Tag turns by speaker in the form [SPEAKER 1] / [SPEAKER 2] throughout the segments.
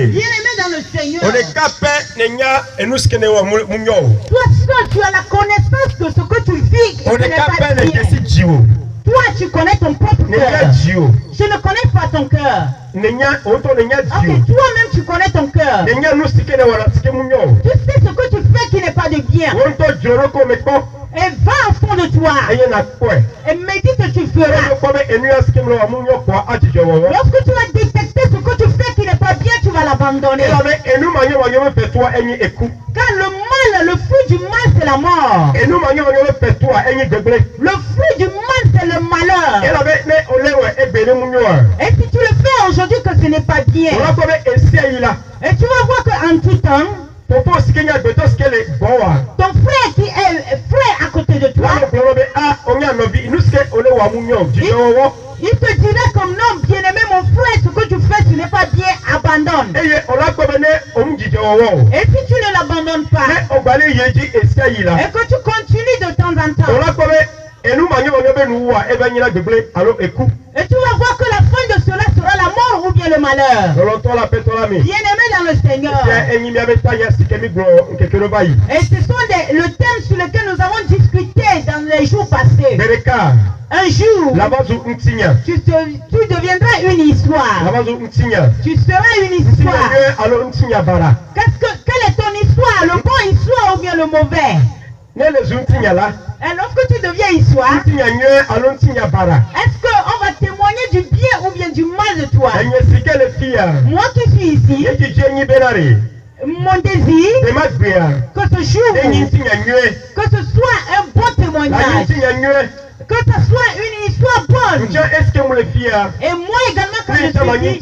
[SPEAKER 1] Bien-aimé dans le Seigneur. Toi seul, tu as la connaissance de ce que tu vis. Toi, tu connais ton propre cœur. Je ne connais pas ton cœur. Ok, toi-même, tu connais ton cœur. Tu sais ce que tu fais qui n'est pas de bien. Et va au fond de toi. Et médite ce que tu feras. Lorsque tu vas détecter ce que tu fais qui n'est pas bien, tu vas l'abandonner. Car le mal, le fruit du mal, c'est la mort. Le fruit du mal, c'est le malheur. Et si tu le fais aujourd'hui que ce n'est pas bien, et tu vas voir qu'en tout temps, ton frère qui est frère à côté de toi, il te dira comme non, bien-aimé mon frère, ce que tu fais, ce n'est pas bien, abandonne. Et si tu ne l'abandonnes pas, et que tu continues de temps en temps, et tu vas voir que la fin de cela sera la mort ou bien le malheur. Bien-aimé dans le Seigneur. Et ce sont le thème sur lequel nous avons discuté dans les jours passés. Un jour, tu deviendras une histoire. Tu seras une histoire. Quelle est ton histoire? Le bon histoire ou bien le mauvais? Et lorsque tu deviens histoire, est-ce qu'on va témoigner du bien ou bien du mal de toi? Moi qui suis ici, mon désir, que ce jour, que ce soit un bon témoignage, que ce soit une histoire bonne. Et moi également, quand je suis dit,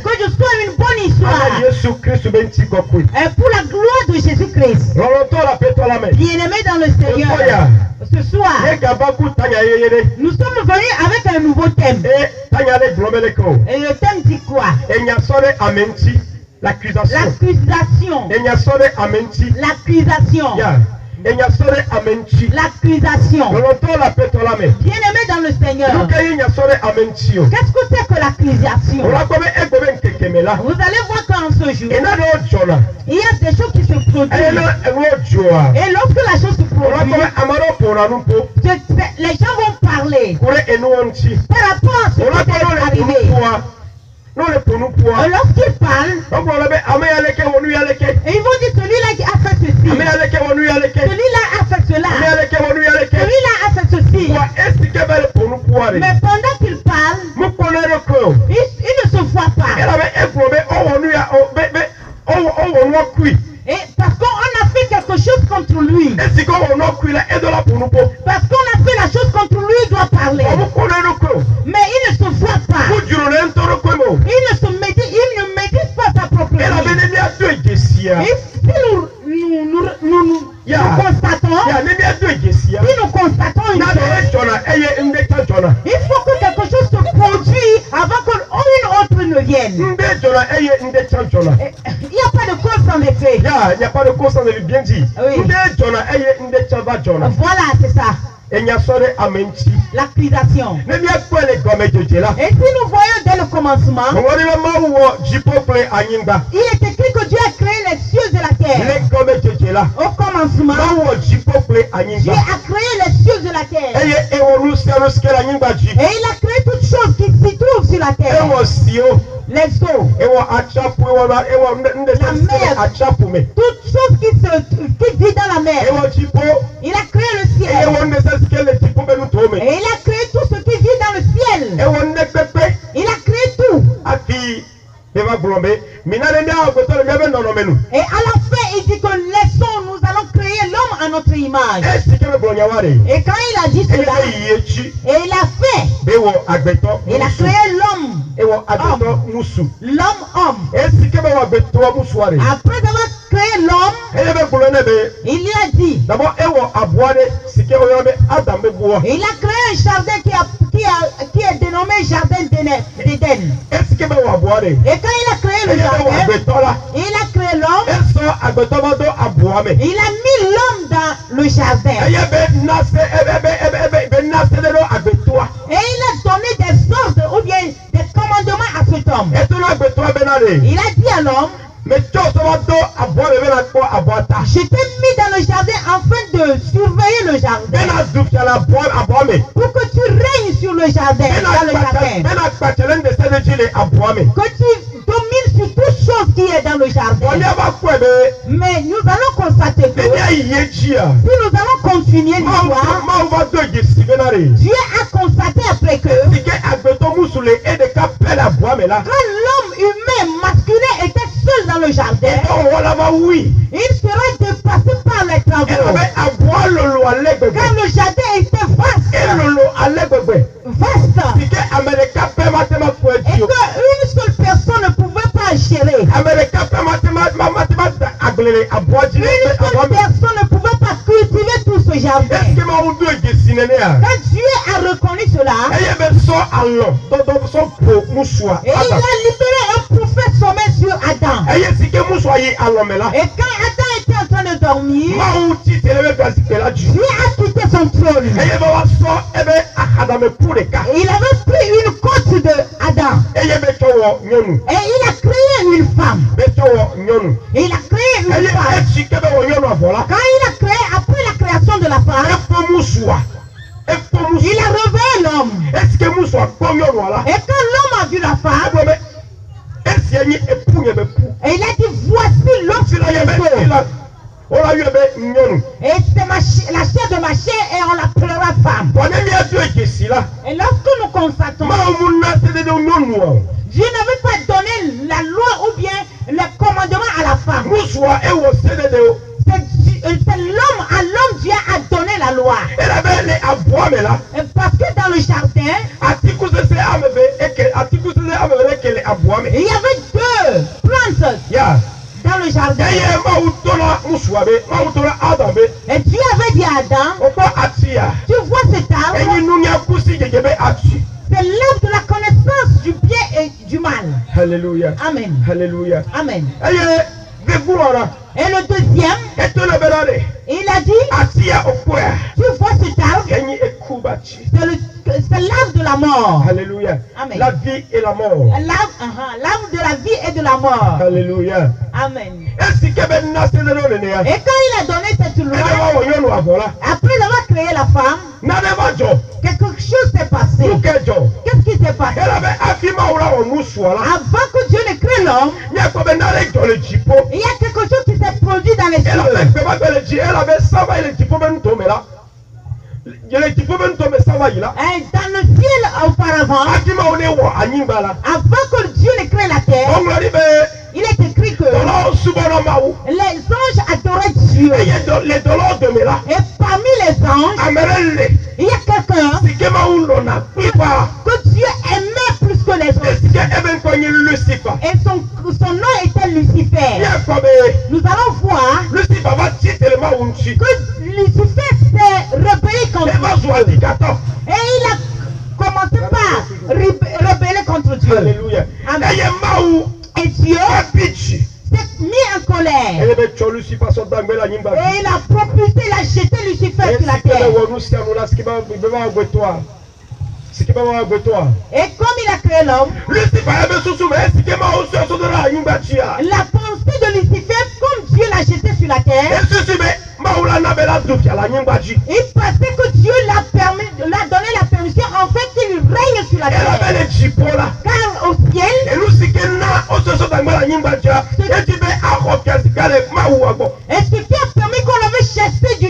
[SPEAKER 1] que je sois une bonne histoire. Et pour la gloire de Jésus-Christ. Bien-aimé dans le Seigneur. Ce soir, nous sommes venus avec un nouveau thème. Et le thème dit quoi? L'accusation. L'accusation. L'accusation. Bien-aimé dans le Seigneur. Qu'est-ce que c'est que l'accusation? Vous allez voir qu'en ce jour, il y a des choses qui se produisent. Et lorsque la chose se produit, les gens vont parler par rapport à ce qui est arrivé. Et lorsqu'ils parlent, et ils vont dire celui-là qui a fait ceci, celui-là a fait cela, celui-là a fait ceci. Mais pendant qu'ils parlent, ils ne se voient pas. Et parce qu'on a fait quelque chose contre lui. Parce qu'on a fait la chose contre lui, il doit parler. Mais il ne se voit pas. Il ne médite pas sa propre vie. Et si nous constatons une chose, il faut que quelque chose se produise avant qu'une autre ne vienne. Il n'y a pas de cause sans effet.
[SPEAKER 2] Il n'y a pas de cause sans effet, bien dit.
[SPEAKER 1] Oui. Voilà, c'est ça. L'accusation. Et si nous voyons dès le commencement, il est écrit que Dieu a créé les cieux et la terre. Au commencement, Dieu a créé les cieux et la terre. Et il a créé toutes choses qui s'y trouvent sur la terre. Les eaux, la mer, toutes choses qui vivent dans la mer. Il a créé le ciel. Et il a créé tout ce qui vit dans le ciel. Il a créé tout. Et à la fin, il dit que laissons, nous allons créer l'homme à notre image. Et quand il a dit cela, et il a fait, il a créé l'homme. L'homme homme. Après avoir créé l'homme, il lui a dit, il a créé un jardin qui est dénommé jardin d'Éden. Et quand il a créé le jardin, il a créé l'homme, il a mis l'homme dans le jardin. Et il a donné des ordres ou bien des commandements à cet homme.
[SPEAKER 2] Et tout le monde
[SPEAKER 1] Il a dit à l'homme,
[SPEAKER 2] mais tu as
[SPEAKER 1] je t'ai mis dans le jardin afin de surveiller le jardin. Pour que tu règnes sur le jardin, dans le jardin. Que tu domines sur toute chose qui est dans le jardin. Mais nous allons constater que si nous allons continuer l'histoire, Dieu a constaté après que quand l'homme humain masculin était seul dans le jardin, il sera dépassé par les travaux. Car le jardin était vaste. Et qu'une seule personne ne pouvait pas gérer. Une seule personne ne pouvait pas cultiver tout ce jardin. Quand Dieu a reconnu cela, et il a libéré un prophète sommet sur Adam. Et quand Adam était en train de dormir, Dieu a quitté son trône. Et il avait pris une côte de Adam. Et il a créé une femme. Et il a créé une femme. Quand il a créé, après la création de la femme, il a réveillé l'homme. Et quand l'homme a vu la femme, et il a dit, voici l'homme sur les eaux. Et c'est la chair de ma chair et on l'appellera femme. Et lorsque nous constatons, Dieu n'avait pas donné la loi ou bien le commandement à la femme. C'est l'homme à l'homme, Dieu a donné la loi. Parce que dans le jardin, il y avait deux plantes dans le jardin. Et Dieu avait dit à Adam, tu vois cet arbre, c'est l'arbre de la connaissance du bien et du mal.
[SPEAKER 2] Alléluia.
[SPEAKER 1] Amen.
[SPEAKER 2] Alléluia.
[SPEAKER 1] Amen. Et le deuxième, il a dit, tu vois cet arbre, c'est l'arbre de la mort.
[SPEAKER 2] Alléluia.
[SPEAKER 1] Amen.
[SPEAKER 2] La vie et la mort.
[SPEAKER 1] L'arbre de la vie et de la mort.
[SPEAKER 2] Alléluia.
[SPEAKER 1] Amen. Et quand il a donné cette loi, après avoir créé la femme, quelque chose s'est passé. Qu'est-ce qui s'est passé? Avant que Dieu ne crée l'homme, il y a quelque chose qui s'est produit dans les cieux. Et dans le ciel auparavant, avant que Dieu ne crée la terre, il est écrit que les anges adoraient Dieu. Et parmi les anges, il y a quelqu'un que Dieu aimait plus que les autres. Et son nom était Lucifer. Nous allons voir que Lucifer s'est rebellé contre Dieu. Et il a commencé par rebeller contre Dieu.
[SPEAKER 2] Alléluia.
[SPEAKER 1] Amen. Et Dieu s'est mis en colère. Et il a propulsé, il a jeté Lucifer sur la terre. Et comme il a créé l'homme, la pensée de Lucifer, comme Dieu l'a jeté sur la terre, il pensait que Dieu l'a donné la permission en fait qu'il règne sur la terre. Car au ciel, et ce qui a permis qu'on l'avait chassé du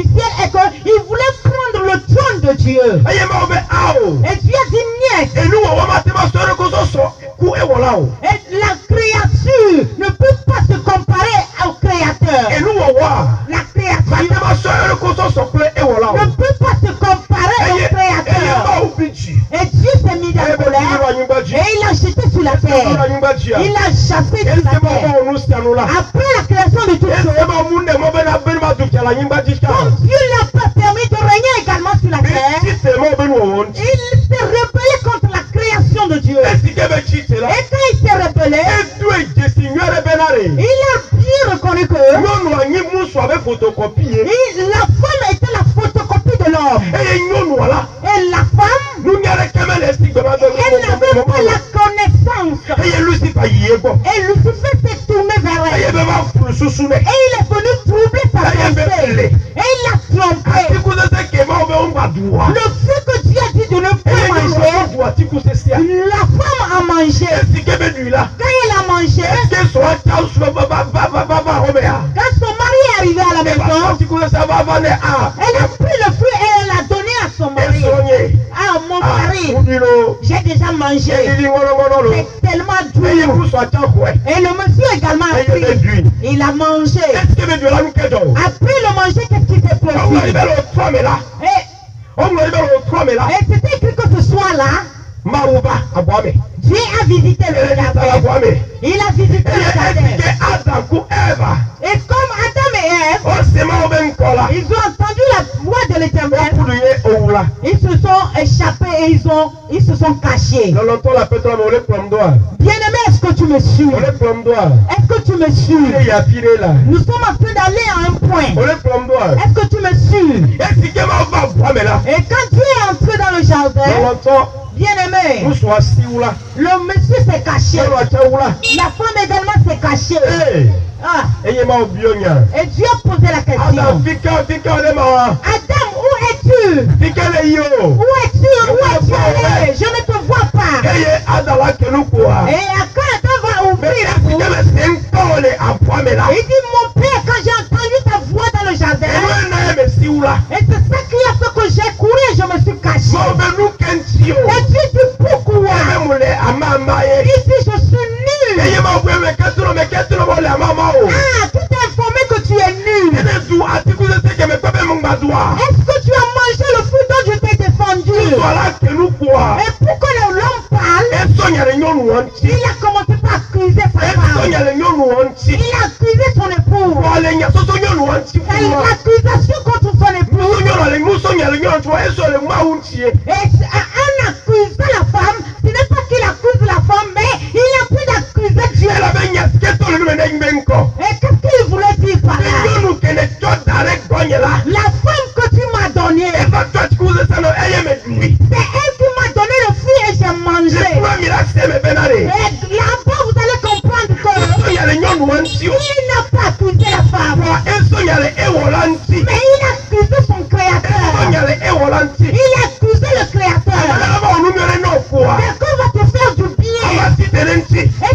[SPEAKER 1] ciel est qu'il voulait prendre le trône de Dieu. Et Dieu a dit niet. Et la créature ne peut pas se comparer au créateur. La créature ne peut pas se comparer au créateur. Et Dieu s'est mis dans la colère et il a jeté sur la terre. Il a chassé sur la terre. Après la création de toutes choses, comme Dieu n'a pas permis de régner également sur la terre, il s'est rebellé contre la création de Dieu. Et quand il s'est rebellé, il a bien reconnu que la femme était la photocopie de l'homme. Et la femme, elle n'avait pas la connaissance il est venu troubler sa pensée. Et il l'a trompé. Le fait que Dieu a dit de ne pas manger, la femme a mangé. Quand elle a mangé, quand son mari est arrivé à la maison, elle a pris le fruit et elle l'a donné à son mari. Ah, mon mari, j'ai déjà mangé. C'est tellement dur. Et le monsieur également a pris. Il a mangé. Après le manger, qu'est-ce qui s'est produit? Et c'était écrit que ce soir-là, Dieu a visité le jardin. Il a visité le jardin. Et comme Adam et Ève, ils ont entendu la voix de l'Éternel, ils se sont échappés et ils se sont cachés. Bien-aimé, est-ce que tu me suis? Est-ce que tu me suis? Nous sommes en train d'aller à un point. Est-ce que tu me suis? Et quand Dieu est entré dans le jardin, bien-aimé, le monsieur s'est caché. La femme également s'est cachée. Ah. Et Dieu a posé la question. Adam, où es-tu? Où es-tu? Où es-tu allé? Je ne te vois pas. Et quand Adam va ouvrir la bouche, il dit, mon père, quand j'ai entendu ta voix dans le jardin, et c'est ça qui a fait que j'ai couru et je me suis caché. Et Dieu dit, pourquoi? Il dit, je suis nul. Ah, tu t'es informé que tu es nul. Est-ce que tu as mangé le fruit dont je t'ai défendu? Et pourquoi l'homme parle? Il a commencé par accuser sa femme. Il a accusé son époux. C'est une accusation contre son époux. Et en accusant la femme, ce n'est pas qu'il accuse la femme, mais il a pris d'accuser Dieu. Et qu'est-ce qu'il voulait dire par là? La femme que tu m'as donnée, c'est elle qui m'a donné le fruit et j'ai mangé. Et là-bas, vous allez comprendre que il n'a pas accusé la femme, mais il a accusé son créateur. Il a accusé le créateur. Mais qu'on va te faire du bien, et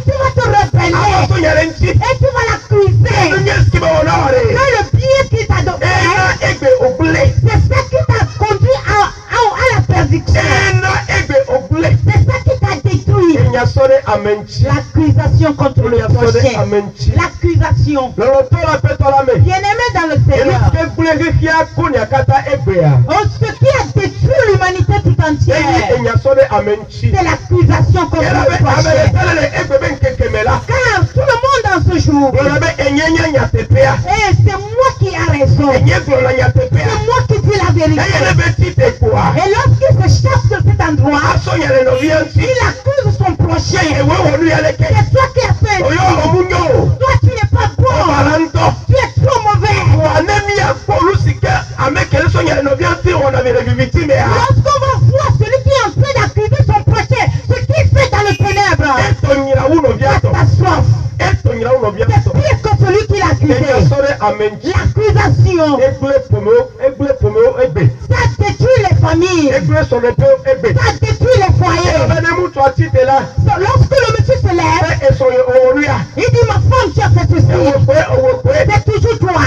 [SPEAKER 1] tu vas te rebeller, et tu vas l'accuser. Que le bien qu'il t'a donné, c'est ça qui t'a conduit à la perdition. C'est ça qui t'a détruit. L'accusation contre le prochain. L'accusation. Bien-aimé dans le Seigneur. Ce qui a détruit l'humanité tout entière, c'est l'accusation contre le prochain. Car tout le monde en ce jour, et c'est moi qui ai raison. C'est moi qui dis la vérité. Et lorsqu'il s'échappe de cet endroit, il accuse son prochain. C'est toi qui as fait. Toi tu n'es pas bon. Tu es trop mauvais. Lorsqu'on va voir celui qui est en train d'accuser son prochain, ce qu'il fait dans le ténèbre, catastrophe. C'est pire que celui qui l'a accusé. L'accusation, ça détruit les familles. Ça détruit les foyers. Lorsque le monsieur se lève, il dit, ma femme, tu as fait ceci. C'est toujours toi.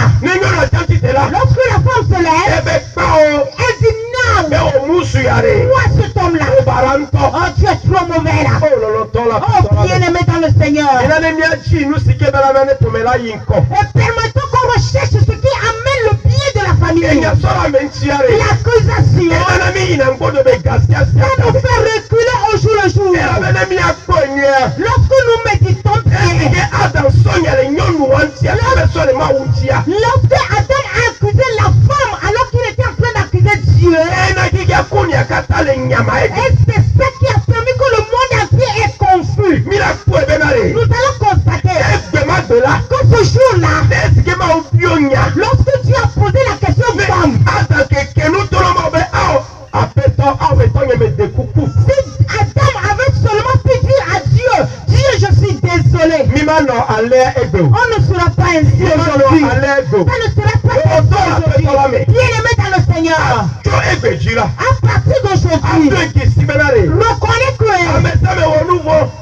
[SPEAKER 1] Lorsque la femme se lève, elle dit, non, moi cet homme-là, oh, tu es trop mauvais là. Oh, bien-aimé dans le Seigneur. Et permettons qu'on recherche ce qui amène le bien de la famille. L'accusation, ça nous fait reculer au jour le jour. Lorsque nous méditons bien, lorsque Adam a accusé la femme alors qu'il était en train d'accuser Dieu, et c'est ça qui a permis que le monde entier est confus. Nous allons constater que ce jour-là, lorsque Dieu a posé la question aux femmes, si Adam avait seulement pu dire à Dieu, Dieu, je suis désolé, On ne sera pas ainsi aujourd'hui. Ça ne sera pas ainsi aujourd'hui. Bien-aimé dans le Seigneur. À partir d'aujourd'hui, reconnais que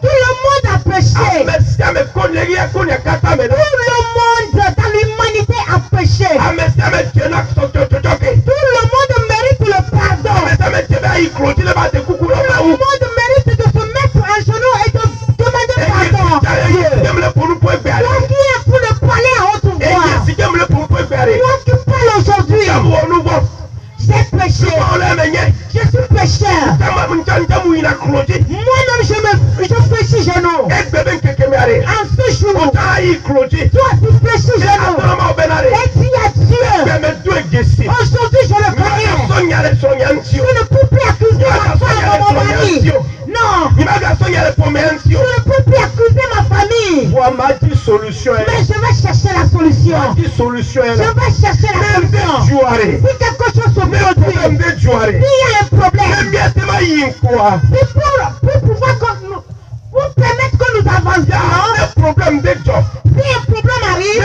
[SPEAKER 1] tout le monde a péché. Tout le monde dans l'humanité a péché. Tout le monde mérite le pardon. Tout le monde mérite de se mettre à genoux et de demander pardon. Toi qui es pour le parler à haute voix. Toi qui parles aujourd'hui. J'ai péché. Je suis pécheur. Moi-même je péchis genoux. En ce jour, toi tu péchis genoux. Et tu as Dieu. Aujourd'hui je le connais. Je ne peux plus accuser ma femme, mon mari. Non. Je ne peux plus accuser ma famille. Mais je vais chercher la solution. Je vais chercher la solution. Si quelque chose se produit, s'il y a un problème, c'est pour pouvoir pour permettre que nous avancions. Si un problème arrive,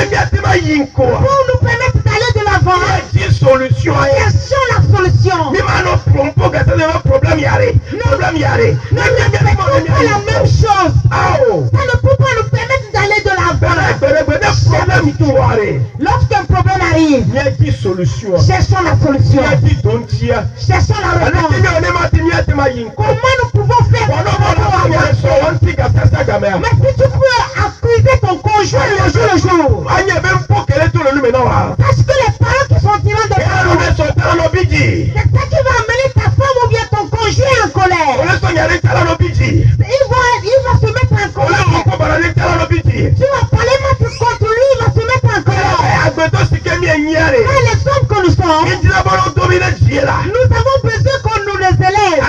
[SPEAKER 1] pour nous permettre d'aller de l'avant, cherchons la solution. Ne répétons pas la même chose. Ça ne peut pas nous permettre d'aller de l'avant. Lorsqu'un problème arrive, cherchons la solution. Cherchons la réponse. Comment nous pouvons faire pour mais si tu peux accuser ton conjoint le jour. Parce que les parents qui sont tirants de parole, c'est ça qui va amener ta femme ou bien ton conjoint en colère. Il va se mettre en colère. Tu vas parler mal contre lui, il va se mettre en colère. Les hommes que nous sommes, nous avons besoin qu'on nous les élève.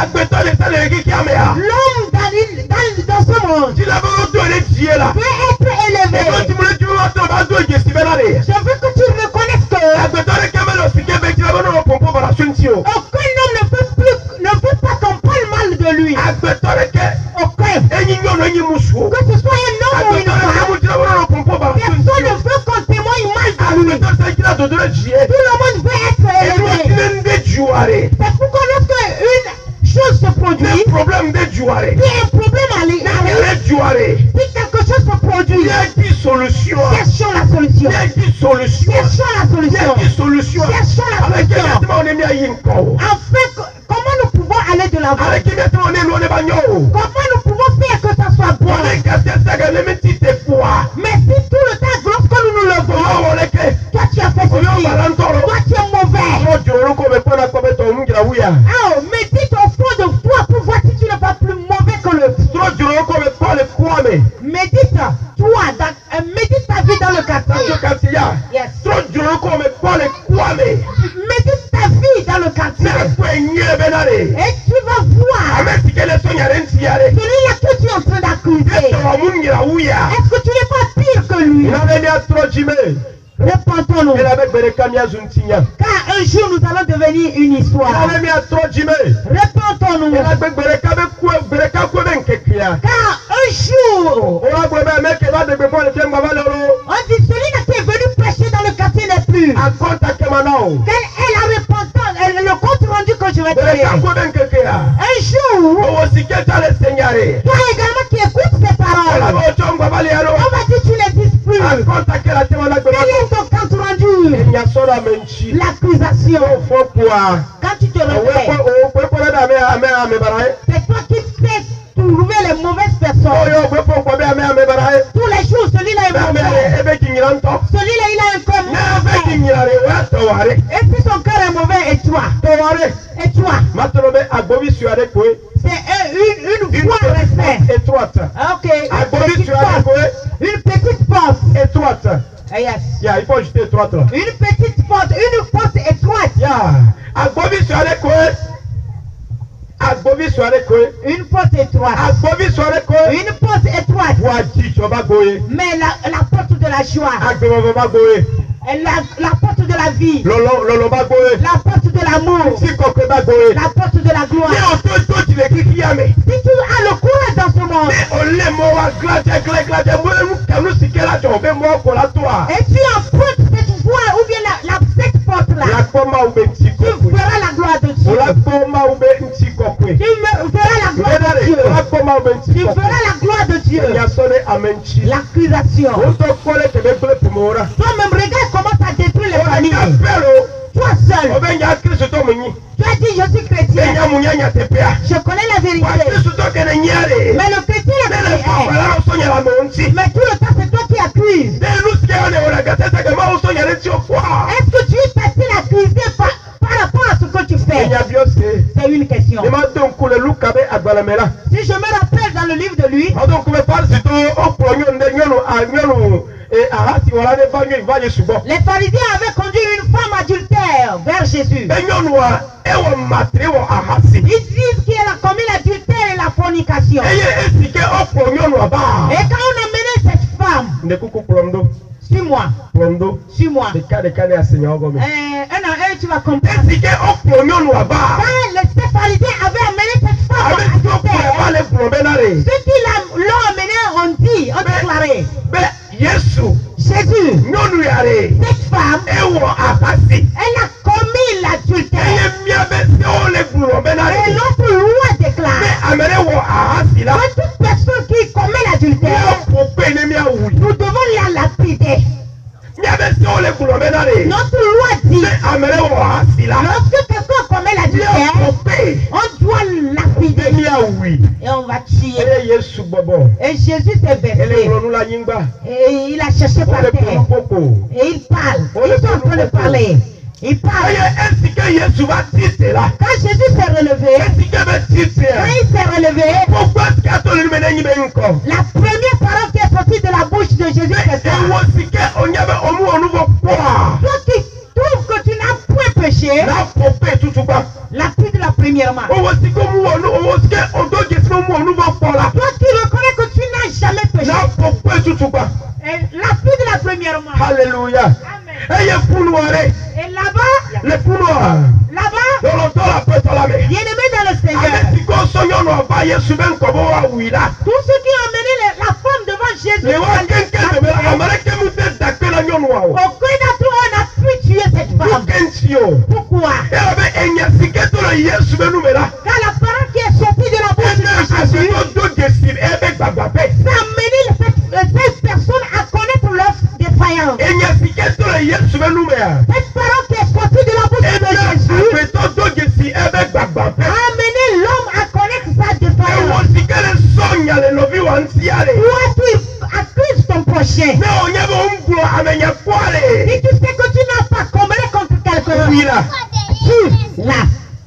[SPEAKER 1] L'homme dans ce monde peut être élevé. Je veux que tu reconnaisses que aucun homme ne peut pas qu'on parle mal de lui. Aucun. Que ce soit un homme ou une femme, personne ne veut qu'on témoigne mal de lui. Tout le monde veut être élevé. C'est pourquoi lorsque une chose se produit, si un problème arrive, si quelque chose se produit, cherchons la solution. Cherchons la solution. Enfin, comment nous pouvons aller de l'avant? Comment nous pouvons faire que ça soit bon? Mais si tout le temps, lorsque nous nous levons, toi tu as fait ceci, toi tu es mauvais. Médite au fond de toi pour voir si tu n'es pas plus mauvais que le. Médite médite ta vie dans le quartier. Yes. Médite ta vie dans le quartier. Et tu vas voir celui-là que tu es en train d'accuser. Est-ce que tu n'es pas pire que lui? Répondons-nous. Car un jour nous allons devenir une histoire. Répondons-nous. Car un jour, on dit celui-là qui est venu prêcher dans le quartier n'est plus. Quelle est la repentance, le compte rendu que je vais te donner. Un jour, toi également qui écoutes ces paroles, on va dire tu n'existes plus. Quel est ton compte rendu? L'accusation. Quand tu te réveilles, c'est toi qui fais trouver les mauvaises personnes. Tous les jours, celui-là est mauvais. Celui-là, il a un cœur mauvais. Et puis son cœur est mauvais, et toi? Et toi? C'est une voie restée. Ok. Une petite porte. Yes.
[SPEAKER 2] Il faut ajouter étroite là.
[SPEAKER 1] Une petite porte étroite. Une porte étroite. Mais la porte de la joie. La porte de la vie. La porte de de l'amour, la porte de la gloire. Si tu as le courage dans ce monde, et tu empruntes cette voie ou bien cette porte-là, tu verras la gloire de Dieu. Tu verras la gloire de Dieu. Tu verras la gloire de Dieu. L'accusation. Toi-même, regarde comment ça détruit les familles. Toi seul, tu as dit je suis chrétien. Je connais la vérité. Mais le chrétien est mais tout le temps c'est toi qui accuses. Est-ce que tu es facile à accuser par rapport à ce que tu fais? C'est une question. Si je me rappelle dans le livre de lui, les pharisiens avaient conduit une femme adultère vers Jésus. Ils disent qu'elle a commis l'adultère et la fornication. Et quand on a mené cette femme, suis-moi. Suis-moi. Un tu vas comprendre. Quand les pharisiens avaient amené cette femme adultère, ceux qui l'ont amené ont déclaré. Jésus, cette femme, elle a commis l'adultère. Et notre loi déclare que toute personne qui commet l'adultère, nous devons la lapider. Notre loi dit, lorsque quelqu'un commet l'adultère, on doit lapider et on va tuer. Et Jésus s'est baissé et il a cherché par terre et il parle. Ils sont en train de parler. Il parle. Quand Jésus s'est relevé, la première parole qui est sortie de la bouche de Jésus, c'est ça. Toi qui trouves que tu n'as point péché, l'appui de la première main. Toi qui reconnais que tu n'as jamais péché, l'appui de la première main.
[SPEAKER 2] Alléluia.
[SPEAKER 1] Et là-bas, bien-aimé dans le Seigneur, tous ceux qui ont mené la femme devant Jésus, aucun d'entre eux n'a pu tuer cette femme. Pourquoi? Car la parole qui est sortie de la bouche de Jésus, ça a mené cette personne à connaître leur défaillance. Cette parole qui est sortie de la bouche de Jésus a amené l'homme à connaître sa défaillance. Toi, tu accuses ton prochain. Si tu sais que tu n'as pas combattu contre quelqu'un,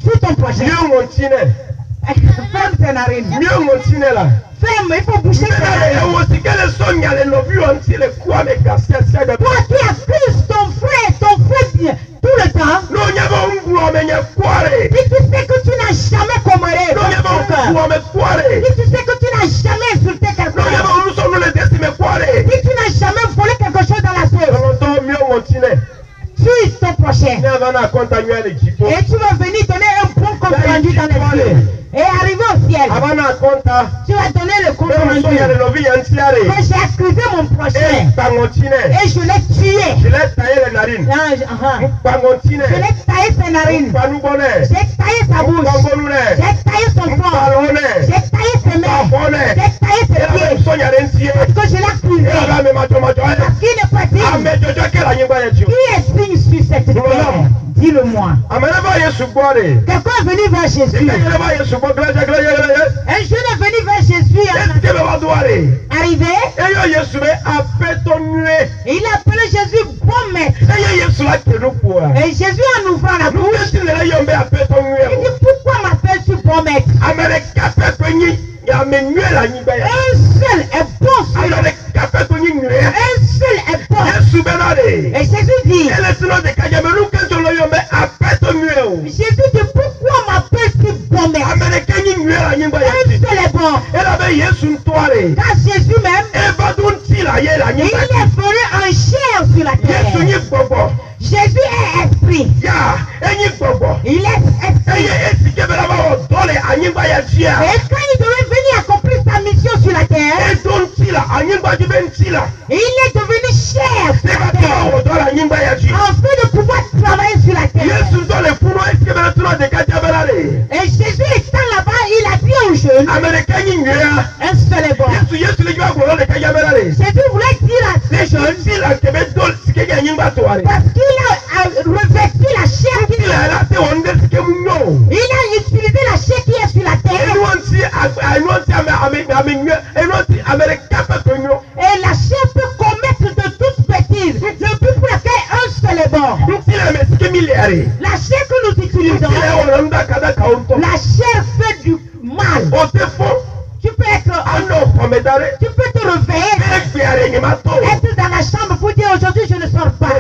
[SPEAKER 1] tue ton prochain. Ferme tes narines. Ferme, il faut boucher tes narines. Toi qui accuses ton frère tout le temps, si tu sais que tu n'as jamais combattu contre quelqu'un, si tu sais que tu n'as jamais insulté quelqu'un, si tu n'as jamais volé quelque chose dans la sauce, tue ton prochain. Et tu vas venir donner un bon compte rendu dans les cieux. Et arrivé au ciel, tu vas donner le compte rendu. Que j'ai accusé mon prochain. Et je l'ai tué. Je l'ai taillé ses narines. J'ai taillé sa bouche. J'ai taillé son corps. J'ai taillé ses mains. J'ai taillé ses pieds. Parce que je l'ai accusé. Parce qu'il est parti. Qui est signe sur cette terre? Dis-le-moi. Quelqu'un est venu vers Jésus. Un jeune est venu vers Jésus. Arrivé. Et il a appelé Jésus bon maître. Et Jésus en ouvrant la bouche, il dit pourquoi m'appelles-tu bon maître? Un seul est bon sur la terre. Un seul est bon. Et Jésus dit, Jésus dit pourquoi m'appelles-tu bon maître? Un seul est bon. Car Jésus même, il est venu en chair sur la terre. Jésus est esprit. Il est esprit. Et quand il devait venir accomplir sa mission sur la terre, il est devenu chair sur la terre, afin de pouvoir travailler sur la terre. Et Jésus étant là-bas, il a dit aux jeunes, un seul est bon. Jésus voulait dire à ces jeunes, parce qu'il a revêtu la chair qu'il a. Il a utilisé la chair qui est sur la terre. Et la chair peut commettre de toutes bêtises. Le but pour lequel un seul est bon. La chair que nous utilisons, la chair fait du mal. Tu peux être, tu peux te réveiller, être dans la chambre pour dire aujourd'hui je ne sors pas.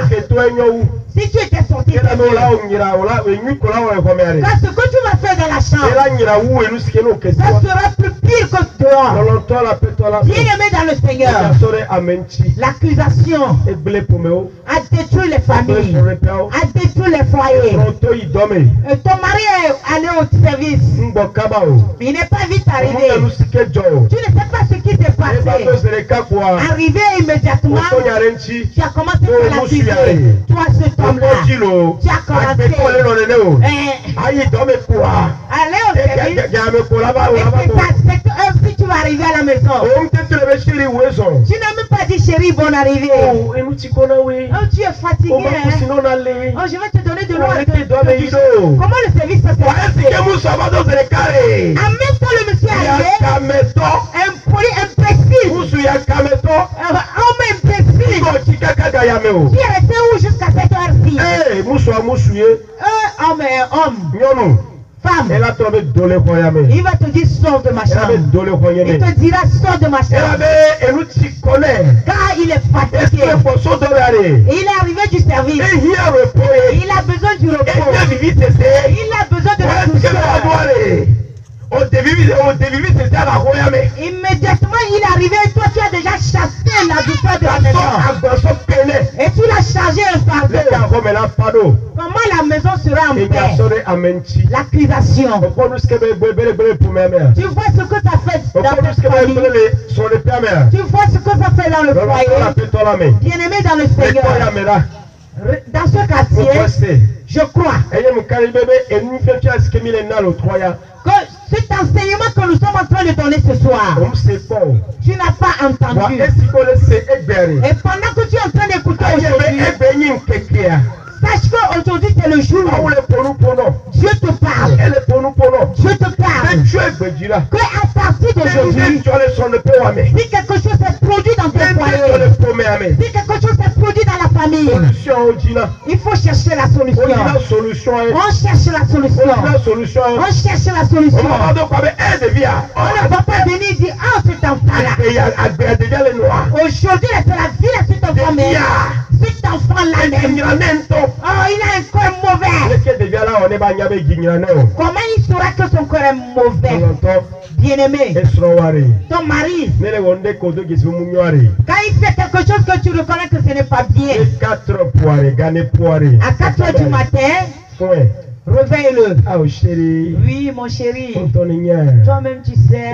[SPEAKER 1] Si tu étais sorti, quand ce que tu vas faire dans la chambre, ça sera plus pire que dehors. Bien aimé dans le Seigneur, l'accusation a détruit les familles, a détruit les foyers. Ton mari est allé au service, il n'est pas vite arrivé. Tu ne sais pas ce qui s'est passé. Arrivé immédiatement, tu as commencé à l'accuser. Toi, cet homme-là, tu as commencé. Allez au service. Et si tu vas arriver à la maison, tu n'as même pas dit chérie, bonne arrivée. Oh, tu es fatigué. Oh, je vais te donner de l'eau. Comment le service s'est passé? En même temps, le monsieur est arrivé. Impoli, imbécile. Homme imbécile. Tu es resté où jusqu'à cette heure-ci? Homme. Femme. Il va te dire sors de ma chambre. Il te dira sors de ma chambre. Car il est fatigué. Il est arrivé du service. Il a besoin du repos. Il a besoin de la douceur. Immédiatement il est arrivé et toi tu as déjà chassé la douceur de la maison. Et tu l'as chargé un fardeau. Comment la maison sera en paix? L'accusation. Tu vois ce que ça fait dans ta famille. Tu vois ce que ça fait dans le foyer. Bien aimé dans le Seigneur. Dans ce quartier, je crois que cet enseignement que nous sommes en train de donner ce soir, tu n'as pas entendu. Et pendant que tu es en train d'écouter aujourd'hui, sache qu'aujourd'hui c'est le jour où Dieu te parle. Dieu te parle. Qu'à partir d'aujourd'hui, si quelque chose s'est produit dans ton foyer, si quelque chose s'est produit dans la famille, il faut chercher la solution. On cherche la solution. On cherche la solution. On ne va pas venir dire ah cet enfant-là. Aujourd'hui c'est la vie à cet enfant-là. Cet enfant-là même. Oh, il a un corps mauvais. Comment il saura que son corps est mauvais? Bien-aimé, ton mari, quand il fait quelque chose que tu reconnais que ce n'est pas bien, à 4 heures du matin, réveille-le.
[SPEAKER 2] Oh chérie.
[SPEAKER 1] Oui, mon chéri. Toi-même, tu sais.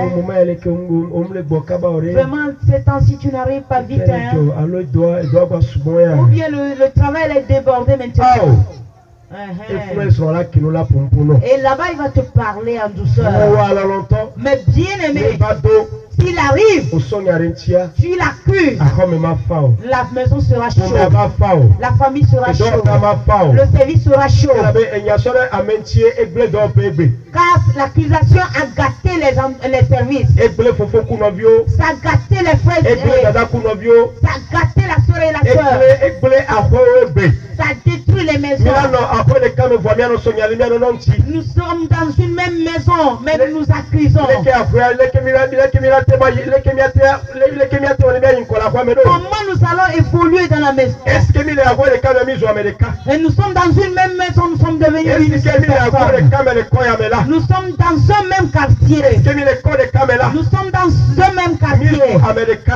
[SPEAKER 1] Vraiment, ces temps-ci, tu n'arrives pas vite. Hein? Ou bien le travail est débordé maintenant. Et là-bas, il va te parler en douceur. Mais bien aimé, s'il arrive, tu l'accuses, la maison sera chaude, la famille sera chaude, le service sera chaud. Car l'accusation a gâté les services, ça a gâté les frères et ça a gâté la soeur et la soeur, ça détruit les maisons. Nous sommes dans une même maison, mais nous nous accusons. Comment nous allons évoluer dans la maison? Et nous sommes dans une même maison, nous sommes devenus une seule personne. Nous sommes dans un même quartier. Nous sommes dans un même quartier. entier.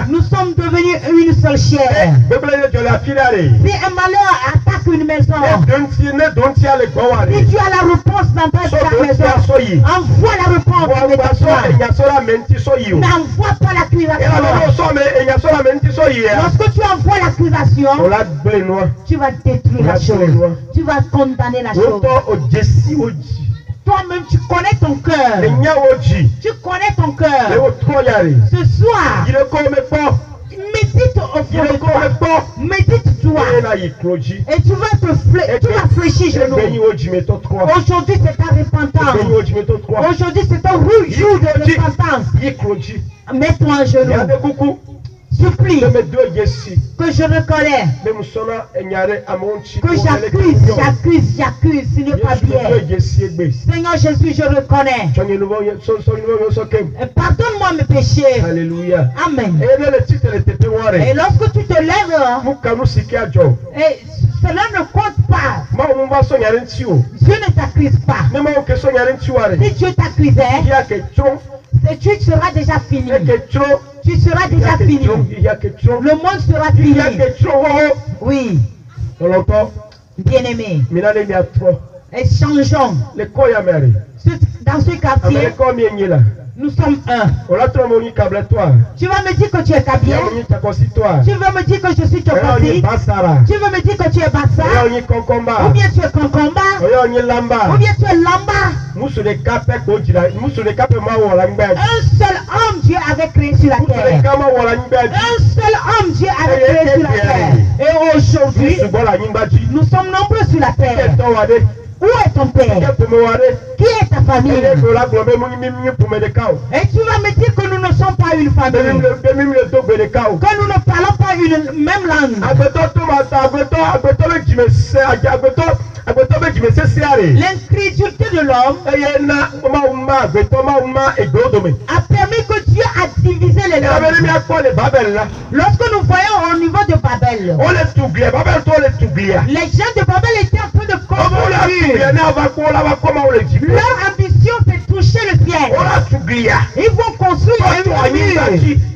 [SPEAKER 1] Nous sommes devenus une seule chair. Si un malheur attaque une maison, si tu as la réponse dans ta maison, envoie la réponse immédiatement. Mais envoie pas l'accusation. Lorsque tu envoies l'accusation, tu vas détruire la chose. Tu vas condamner la chose. Toi-même, tu connais ton cœur. Tu connais ton cœur. Ce soir, médite au fond de toi. Médite-toi. Et tu vas fléchir genoux. Aujourd'hui, c'est ta repentance. Aujourd'hui, c'est ton jour de repentance. Mets-toi en genoux. Supplie que je reconnais, que j'accuse, ce n'est pas bien. Seigneur Jésus, je reconnais. Pardonne-moi mes péchés.
[SPEAKER 2] Alléluia.
[SPEAKER 1] Amen. Et lorsque tu te lèves, et cela ne compte pas. Dieu ne t'accuse pas. Si Dieu t'accusait, tu seras déjà fini. Tu seras déjà fini. Le monde sera fini. Oui. Bien-aimé. Et changeons. Dans ce quartier, nous sommes un. Tu vas me dire que tu es Kabien. Tu vas me dire que je suis Tchokosi. Tu vas me dire que tu es Bassa. Ou bien tu es Konkomba. Ou bien tu es Lamba. Un seul homme Dieu avait créé sur la terre. Un seul homme Dieu avait créé sur la terre. Et aujourd'hui, nous sommes nombreux sur la terre. Où est ton père? Qui est ta famille? Et tu vas me dire que nous ne sommes pas une famille. Que nous ne parlons pas une même langue. L'incrédulité de l'homme a permis que Dieu a divisé les langues. Lorsque nous voyons au niveau de Babel, les gens de Babel étaient en train de construire. Leur ambition c'est toucher le ciel. Ils vont construire un mur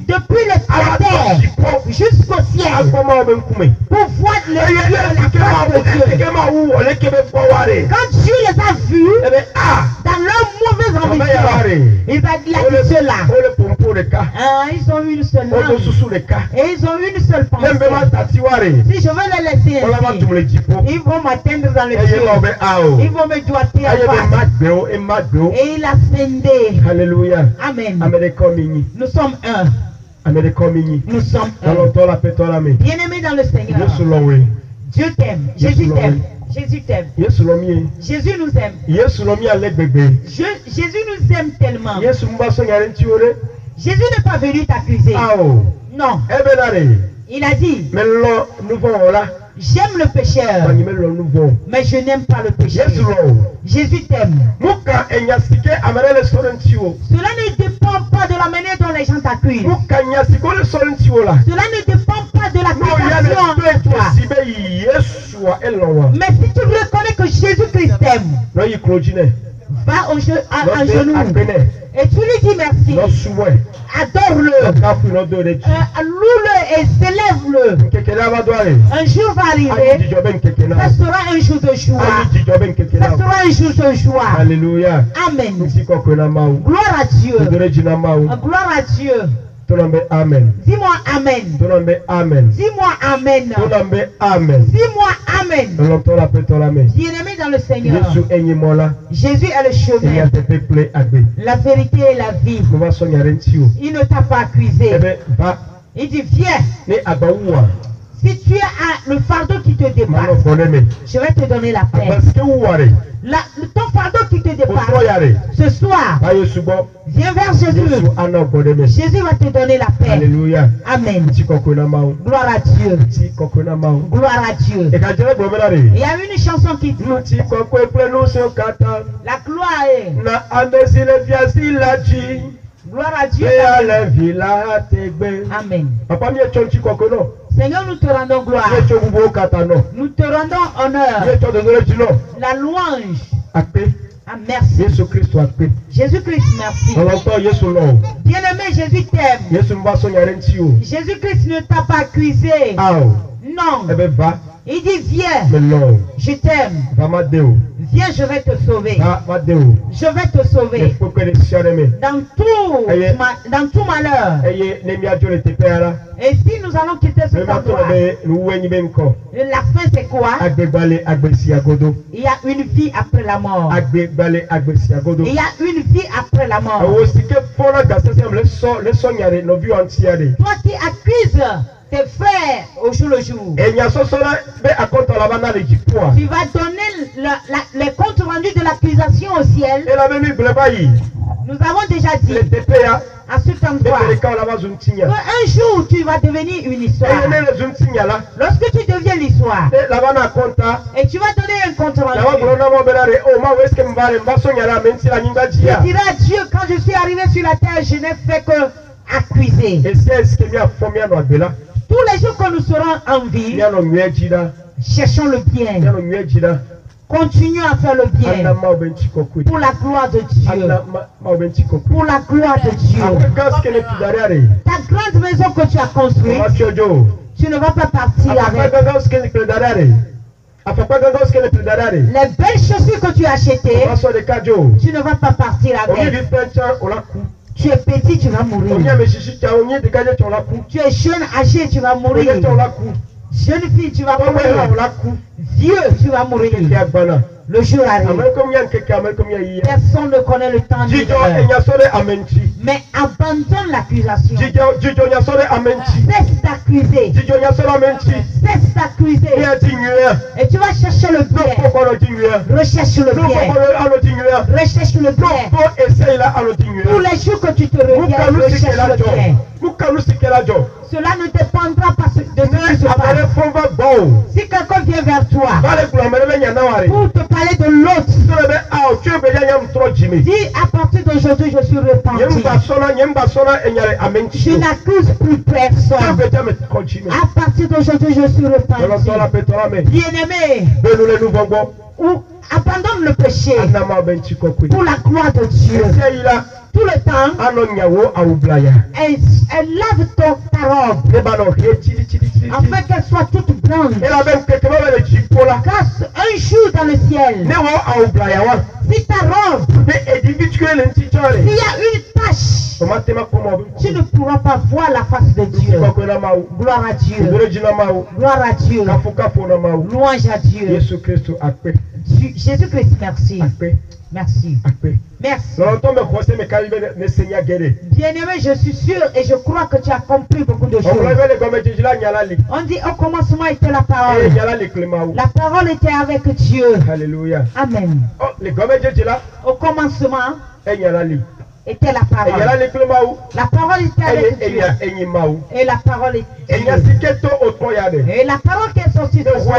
[SPEAKER 1] depuis le terre jusqu'au ciel pour voir le Dieu de la face de Dieu. Quand Dieu les a vus dans leur mauvaise ambition, il a dit cela. Ils ont une seule langue et ils ont une seule pensée. Si je veux les laisser ainsi, ils vont m'atteindre dans le ciel. Ils vont me doiter à face. Et il a scindé.
[SPEAKER 2] Alléluia.
[SPEAKER 1] Amen. Nous sommes un. Nous sommes un. Bien-aimés dans le Seigneur. Dieu t'aime. Jésus t'aime. Jésus t'aime. Jésus nous aime. Jésus nous aime tellement. Jésus n'est pas venu t'accuser. Non. Il a dit, j'aime le pécheur, mais je n'aime pas le pécheur. Jésus t'aime. Cela ne dépend pas de la manière dont les gens t'accusent. Cela ne dépend pas de l'accusation en toi. Mais si tu reconnais que Jésus-Christ t'aime, va en genoux et tu lui dis merci. Adore-le. Loue-le et célèbre-le. Un jour va arriver. Ça sera un jour de joie. Ça sera un jour de joie.
[SPEAKER 2] Alléluia.
[SPEAKER 1] Amen.
[SPEAKER 2] Gloire
[SPEAKER 1] à Dieu. Gloire à Dieu.
[SPEAKER 2] Amen.
[SPEAKER 1] Dis-moi Amen.
[SPEAKER 2] Amen.
[SPEAKER 1] Dis-moi Amen.
[SPEAKER 2] Amen.
[SPEAKER 1] Dis-moi Amen. Bien-aimé dans le Seigneur, Jésus est le chemin, la vérité et la vie. Il ne t'a pas accusé. Il dit viens. Si tu as le fardeau qui te dépasse, je vais te donner la paix. Ton fardeau qui te dépasse, ce soir, viens vers Jésus. Jésus va te donner la paix.
[SPEAKER 2] Alléluia.
[SPEAKER 1] Amen. Gloire à Dieu. Gloire à Dieu. Il y a une chanson qui dit, la gloire est. Gloire à Dieu. Amen. Seigneur, nous te rendons gloire. Nous te rendons honneur. La louange. Ah, merci.
[SPEAKER 2] Jésus-Christ akpe.
[SPEAKER 1] Jésus-Christ, merci.
[SPEAKER 2] Longtemps Yesu lo.
[SPEAKER 1] Bien-aimé, Jésus t'aime.
[SPEAKER 2] Yesu mbaso nyarenti o.
[SPEAKER 1] Jésus-Christ ne t'a pas accusé.
[SPEAKER 2] Aw.
[SPEAKER 1] Non.
[SPEAKER 2] Ebe va.
[SPEAKER 1] Il dit, viens,
[SPEAKER 2] Mais non.
[SPEAKER 1] je t'aime.
[SPEAKER 2] Va ma deo.
[SPEAKER 1] Viens, je vais te sauver.
[SPEAKER 2] Va ma deo.
[SPEAKER 1] Je vais te sauver.
[SPEAKER 2] Il faut que les siareme.
[SPEAKER 1] Dans tout malheur.
[SPEAKER 2] Eye ne mi ajo le tepera.
[SPEAKER 1] Et si nous allons quitter
[SPEAKER 2] Le
[SPEAKER 1] cet
[SPEAKER 2] mato
[SPEAKER 1] endroit,
[SPEAKER 2] be nuwe ni benko.
[SPEAKER 1] la fin c'est quoi?
[SPEAKER 2] Agbegbale agbesi agodo.
[SPEAKER 1] Il y a une vie après la mort.
[SPEAKER 2] Agbegbale agbesi agodo.
[SPEAKER 1] Il y a une vie après la mort.
[SPEAKER 2] Awo sike fona gasese le so nyare no vi antiare.
[SPEAKER 1] Toi qui accuses tes frères au jour le jour,
[SPEAKER 2] Enya sosora be akonto la bana le jipoa.
[SPEAKER 1] tu vas donner les comptes rendus de l'accusation au ciel.
[SPEAKER 2] Et la même bleba yi.
[SPEAKER 1] Nous avons déjà dit
[SPEAKER 2] Le tepea
[SPEAKER 1] à cet endroit
[SPEAKER 2] de ka la bazuntinya.
[SPEAKER 1] qu'un jour tu vas devenir une histoire.
[SPEAKER 2] Et ne le zuntinya la.
[SPEAKER 1] Lorsque tu deviens l'histoire
[SPEAKER 2] Et la bana konta.
[SPEAKER 1] et tu vas donner un compte
[SPEAKER 2] La wa
[SPEAKER 1] rendu,
[SPEAKER 2] grona mo belare o ma weske mbale mbaso nyara menti la nyinga
[SPEAKER 1] tu
[SPEAKER 2] jia.
[SPEAKER 1] diras à Dieu, quand je suis arrivé sur la terre, je n'ai fait que accuser.
[SPEAKER 2] Et c'est ce que mi a formé no abela.
[SPEAKER 1] Tous les jours que nous serons en vie,
[SPEAKER 2] Mi ano nyejida.
[SPEAKER 1] cherchons le
[SPEAKER 2] Mi
[SPEAKER 1] bien.
[SPEAKER 2] ano nyejida.
[SPEAKER 1] Continuons à faire le
[SPEAKER 2] Anna
[SPEAKER 1] bien
[SPEAKER 2] ma obenti kokui.
[SPEAKER 1] pour la gloire de Dieu.
[SPEAKER 2] Anna ma obenti kokui.
[SPEAKER 1] Pour la gloire de Dieu.
[SPEAKER 2] Après gas que le pidariare.
[SPEAKER 1] Ta grande maison que tu as construite,
[SPEAKER 2] Ma chojo.
[SPEAKER 1] tu ne vas pas partir
[SPEAKER 2] Après
[SPEAKER 1] avec.
[SPEAKER 2] gas que le pidariare. Après gas que le pidariare.
[SPEAKER 1] Les belles chaussures que tu as achetées,
[SPEAKER 2] Maso de kajo.
[SPEAKER 1] tu ne vas pas partir
[SPEAKER 2] Omi
[SPEAKER 1] avec.
[SPEAKER 2] di pencha olaku.
[SPEAKER 1] Tu es petit, tu vas
[SPEAKER 2] Omi
[SPEAKER 1] mourir.
[SPEAKER 2] ameshishi cha onye de kaje cha olaku.
[SPEAKER 1] Tu es jeune, âgé, tu vas mourir.
[SPEAKER 2] Onye cha olaku.
[SPEAKER 1] Jeune fille, tu vas
[SPEAKER 2] Owe
[SPEAKER 1] mourir.
[SPEAKER 2] olaku.
[SPEAKER 1] Vieux, tu vas mourir.
[SPEAKER 2] Keke agbana.
[SPEAKER 1] Le jour arrive.
[SPEAKER 2] Amen comme yan keke amen comme yan iya.
[SPEAKER 1] Personne ne connaît le temps ni
[SPEAKER 2] Jijo
[SPEAKER 1] l'heure.
[SPEAKER 2] enya sore amenti.
[SPEAKER 1] Mais abandonne l'accusation.
[SPEAKER 2] Jijo nya sore amenti.
[SPEAKER 1] Cesse d'accuser.
[SPEAKER 2] Jijo nya sore amenti.
[SPEAKER 1] Cesse d'accuser.
[SPEAKER 2] Ni ati nyue.
[SPEAKER 1] Et tu vas chercher le
[SPEAKER 2] No
[SPEAKER 1] bien.
[SPEAKER 2] kokoro di nyue.
[SPEAKER 1] Recherche le
[SPEAKER 2] No
[SPEAKER 1] bien.
[SPEAKER 2] kokoro ano di nyue.
[SPEAKER 1] Recherche le
[SPEAKER 2] No
[SPEAKER 1] bien.
[SPEAKER 2] ko essaye la ano di nyue.
[SPEAKER 1] Tous les jours que tu te reviens,
[SPEAKER 2] Mukalu
[SPEAKER 1] recherche
[SPEAKER 2] sikela
[SPEAKER 1] le
[SPEAKER 2] jo.
[SPEAKER 1] bien.
[SPEAKER 2] Mukalu sikela jo.
[SPEAKER 1] Cela ne dépendra pas de ce qui se
[SPEAKER 2] Abale
[SPEAKER 1] passe.
[SPEAKER 2] fonva bo.
[SPEAKER 1] Si quelqu'un vient vers toi
[SPEAKER 2] Bale kula mere be nyana ware.
[SPEAKER 1] pour te parler de l'autre,
[SPEAKER 2] Sore be a o tue be yam tro jimi.
[SPEAKER 1] dis à partir d'aujourd'hui, je suis repenti.
[SPEAKER 2] Nyemba sona enyare amenti.
[SPEAKER 1] Je n'accuse plus personne.
[SPEAKER 2] Be jame ko jimi.
[SPEAKER 1] À partir d'aujourd'hui, je suis
[SPEAKER 2] Olo tola
[SPEAKER 1] repenti.
[SPEAKER 2] pe tola me.
[SPEAKER 1] Bien-aimé,
[SPEAKER 2] Be nous le nouveau bon.
[SPEAKER 1] ou abandonne le péché
[SPEAKER 2] Anna ma benti kokui.
[SPEAKER 1] pour la gloire de Dieu.
[SPEAKER 2] Essaye la
[SPEAKER 1] Tout le temps,
[SPEAKER 2] ano nyawo awublaya.
[SPEAKER 1] elle lave ta robe
[SPEAKER 2] Ne ba no he chiri chiri chiri.
[SPEAKER 1] afin qu'elle soit toute blanche.
[SPEAKER 2] Et la même que ba le jipola.
[SPEAKER 1] Car un jour dans le ciel,
[SPEAKER 2] Ne wo awublaya wa.
[SPEAKER 1] si ta robe,
[SPEAKER 2] Be individuel ntitore.
[SPEAKER 1] s'il y a une tache,
[SPEAKER 2] Tomate ma komo.
[SPEAKER 1] tu ne pourras pas voir la face de Dieu.
[SPEAKER 2] Ko na mau.
[SPEAKER 1] Gloire à Dieu.
[SPEAKER 2] Ndore jina mau.
[SPEAKER 1] Gloire à Dieu.
[SPEAKER 2] Kafu na mau.
[SPEAKER 1] Louange à Dieu.
[SPEAKER 2] Yesu Kristo akpe.
[SPEAKER 1] Jésus-Christ, merci.
[SPEAKER 2] Akpe.
[SPEAKER 1] Merci.
[SPEAKER 2] Akpe.
[SPEAKER 1] Merci.
[SPEAKER 2] Longtemps me croisé me kalibe ne senya gere.
[SPEAKER 1] Bien-aimé, je suis sûr et je crois que tu as compris beaucoup de
[SPEAKER 2] On
[SPEAKER 1] choses.
[SPEAKER 2] lève le gomme jila nyalali.
[SPEAKER 1] On dit au commencement était la
[SPEAKER 2] Eh
[SPEAKER 1] parole.
[SPEAKER 2] nyalali klemau.
[SPEAKER 1] La parole était avec Dieu.
[SPEAKER 2] Alléluia.
[SPEAKER 1] Amen.
[SPEAKER 2] Oh le gomme jila
[SPEAKER 1] Au commencement
[SPEAKER 2] eh nyalali.
[SPEAKER 1] était la
[SPEAKER 2] Eh
[SPEAKER 1] parole.
[SPEAKER 2] nyalali klemau.
[SPEAKER 1] La parole était avec
[SPEAKER 2] Eh
[SPEAKER 1] Dieu.
[SPEAKER 2] enyi mau.
[SPEAKER 1] Et la parole est
[SPEAKER 2] Eh
[SPEAKER 1] Dieu.
[SPEAKER 2] nyasiketo otoyade.
[SPEAKER 1] Et la parole qui est sortie de toi,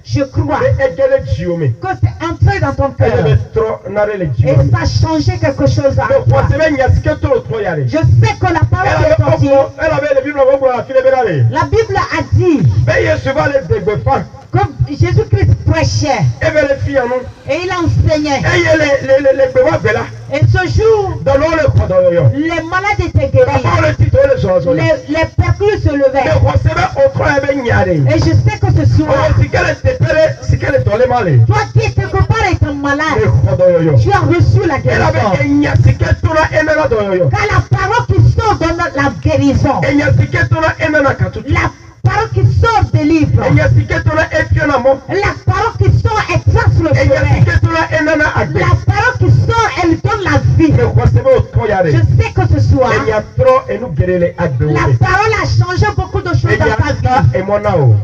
[SPEAKER 1] je crois
[SPEAKER 2] E egele jiome.
[SPEAKER 1] que c'est entré dans ton
[SPEAKER 2] E
[SPEAKER 1] cœur.
[SPEAKER 2] be tro nare le
[SPEAKER 1] Et
[SPEAKER 2] jiome.
[SPEAKER 1] ça a changé quelque chose en
[SPEAKER 2] Le
[SPEAKER 1] toi.
[SPEAKER 2] croisé me nyasiketo otoyade.
[SPEAKER 1] Je sais que la parole qui est sortie,
[SPEAKER 2] Elle avait le Bible au la file berale.
[SPEAKER 1] la Bible a dit
[SPEAKER 2] Mais Yesu va le degbefa.
[SPEAKER 1] que Jésus-Christ prêchait
[SPEAKER 2] E be le fi anu.
[SPEAKER 1] et il enseignait.
[SPEAKER 2] E ye le gbewa bela.
[SPEAKER 1] Et ce jour,
[SPEAKER 2] Dans le kodoyo.
[SPEAKER 1] les malades étaient
[SPEAKER 2] Papa
[SPEAKER 1] guéris.
[SPEAKER 2] le titre le zozo.
[SPEAKER 1] Les perclus se
[SPEAKER 2] Le
[SPEAKER 1] levaient.
[SPEAKER 2] croisé me otro ebe nyare.
[SPEAKER 1] Et je sais que ce soir,
[SPEAKER 2] Oh sikele tepere sikele tole male.
[SPEAKER 1] toi qui quelque part étant malade,
[SPEAKER 2] Le kodoyo.
[SPEAKER 1] tu as reçu la
[SPEAKER 2] Elle avait
[SPEAKER 1] guérison.
[SPEAKER 2] nyasiketo na emela doyo.
[SPEAKER 1] Car la parole qui sort donne la guérison.
[SPEAKER 2] E nyasiketo na emela katutu.
[SPEAKER 1] La parole qui sort délivre.
[SPEAKER 2] E nyasiketo na efiona mo.
[SPEAKER 1] La parole qui sort exerce le
[SPEAKER 2] E
[SPEAKER 1] chemin.
[SPEAKER 2] nyasiketo na enana agbe.
[SPEAKER 1] La parole qui sort, elle donne la vie.
[SPEAKER 2] Le croisé me otro yare.
[SPEAKER 1] Je sais que ce soir,
[SPEAKER 2] E nyatro enu gerele agbe.
[SPEAKER 1] la parole a changé beaucoup de choses
[SPEAKER 2] E
[SPEAKER 1] dans ta
[SPEAKER 2] nyata
[SPEAKER 1] vie.
[SPEAKER 2] emonao.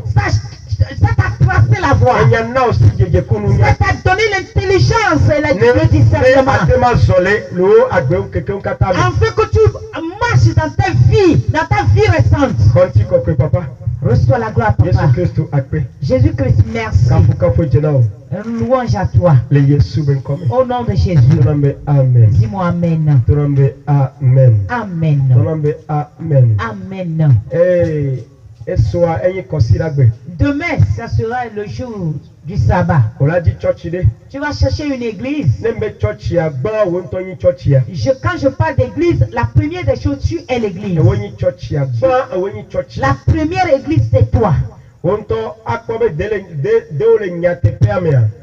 [SPEAKER 1] Ça t'a tracé la voie.
[SPEAKER 2] E nyanao sijeje kunu nya.
[SPEAKER 1] Ça t'a donné l'intelligence et le
[SPEAKER 2] Ne
[SPEAKER 1] discernement.
[SPEAKER 2] atema zole lo agbe keke nkata mi.
[SPEAKER 1] Afin que tu marches dans ta vie récente.
[SPEAKER 2] Konti kokwe papa.
[SPEAKER 1] Reçois la gloire,
[SPEAKER 2] Yesu
[SPEAKER 1] papa.
[SPEAKER 2] Kristo akpe.
[SPEAKER 1] Jésus-Christ, merci.
[SPEAKER 2] Kafu jenao.
[SPEAKER 1] Louange à toi.
[SPEAKER 2] Le Yesu ben kome.
[SPEAKER 1] Au nom de Jésus.
[SPEAKER 2] Tonambe amen.
[SPEAKER 1] Dis-moi Amen.
[SPEAKER 2] Tonambe amen.
[SPEAKER 1] Amen.
[SPEAKER 2] Tonambe amen.
[SPEAKER 1] Amen.
[SPEAKER 2] Eh, esoa enyi kosiragbe.
[SPEAKER 1] Demain, ça sera le jour du sabbat.
[SPEAKER 2] On l'a dit church de.
[SPEAKER 1] Tu vas chercher une église.
[SPEAKER 2] Nembe church ya ba wontonyi church ya.
[SPEAKER 1] Quand je parle d'église, la première des choses, tu es l'église.
[SPEAKER 2] Wonyi church ya ba wonyi church.
[SPEAKER 1] La première église, c'est toi.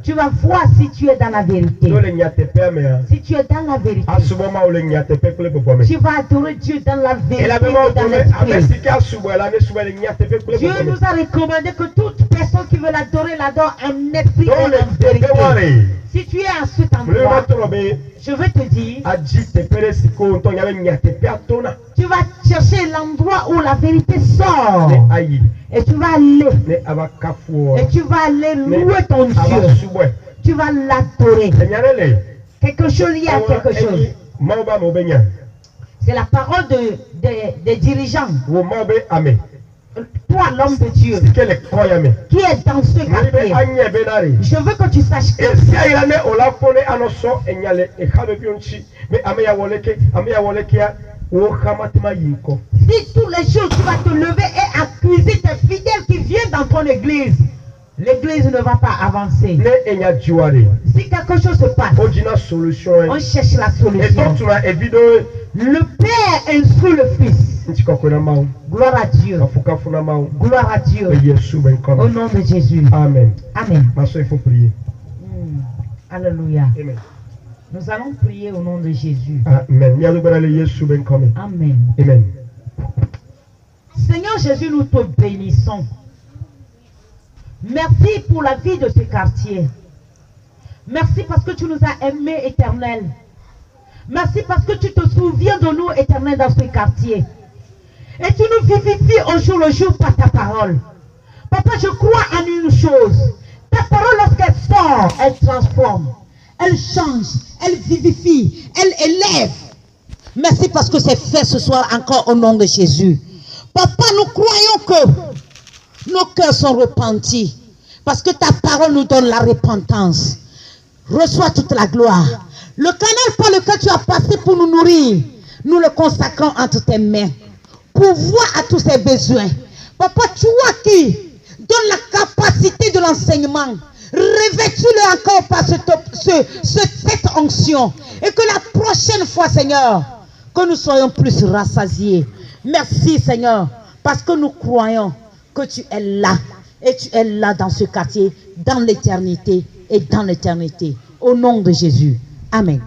[SPEAKER 1] Tu vas voir si tu es dans la vérité. Si tu es dans la vérité, tu vas adorer Dieu dans la vérité et dans l'esprit. Dieu nous a recommandé que toute personne qui veut l'adorer l'adore en esprit et en vérité. Si tu es à cet endroit, je vais te dire, tu vas chercher l'endroit où la vérité sort. Et tu vas aller. Et tu vas aller louer ton Dieu. Tu vas l'adorer. Quelque chose, il y a quelque chose. C'est la parole des dirigeants. Toi, l'homme de Dieu, qui est dans ce quartier, je veux que tu saches que si tous les jours tu vas te lever et accuser tes fidèles qui viennent dans ton église, l'église ne va pas avancer. Si quelque chose se passe, on cherche la solution. Le Père instruit le Fils. Gloire à Dieu. Gloire à Dieu. Au nom de Jésus.
[SPEAKER 2] Amen.
[SPEAKER 1] Amen.
[SPEAKER 2] Il faut prier.
[SPEAKER 1] Alléluia.
[SPEAKER 2] Amen.
[SPEAKER 1] Nous allons prier au nom de Jésus.
[SPEAKER 2] Amen.
[SPEAKER 1] Amen.
[SPEAKER 2] Amen.
[SPEAKER 1] Seigneur Jésus, nous te bénissons. Merci pour la vie de ce quartier. Merci parce que tu nous as aimés, Éternel. Merci parce que tu te souviens de nous, Éternel, dans ce quartier. Et tu nous vivifies au jour le jour par ta parole. Papa, je crois en une chose. Ta parole, lorsqu'elle sort, elle transforme. Elle change, elle vivifie, elle élève. Merci parce que c'est fait ce soir encore au nom de Jésus. Papa, nous croyons que nos cœurs sont repentis. Parce que ta parole nous donne la repentance. Reçois toute la gloire. Le canal par lequel tu as passé pour nous nourrir, nous le consacrons entre tes mains. Pourvoir à tous ses besoins. Papa, tu vois qui donne la capacité de l'enseignement. Revêtis-le encore par cette onction. Et que la prochaine fois, Seigneur, que nous soyons plus rassasiés. Merci, Seigneur, parce que nous croyons que tu es là. Et tu es là dans ce quartier, dans l'éternité et dans l'éternité. Au nom de Jésus. Amen.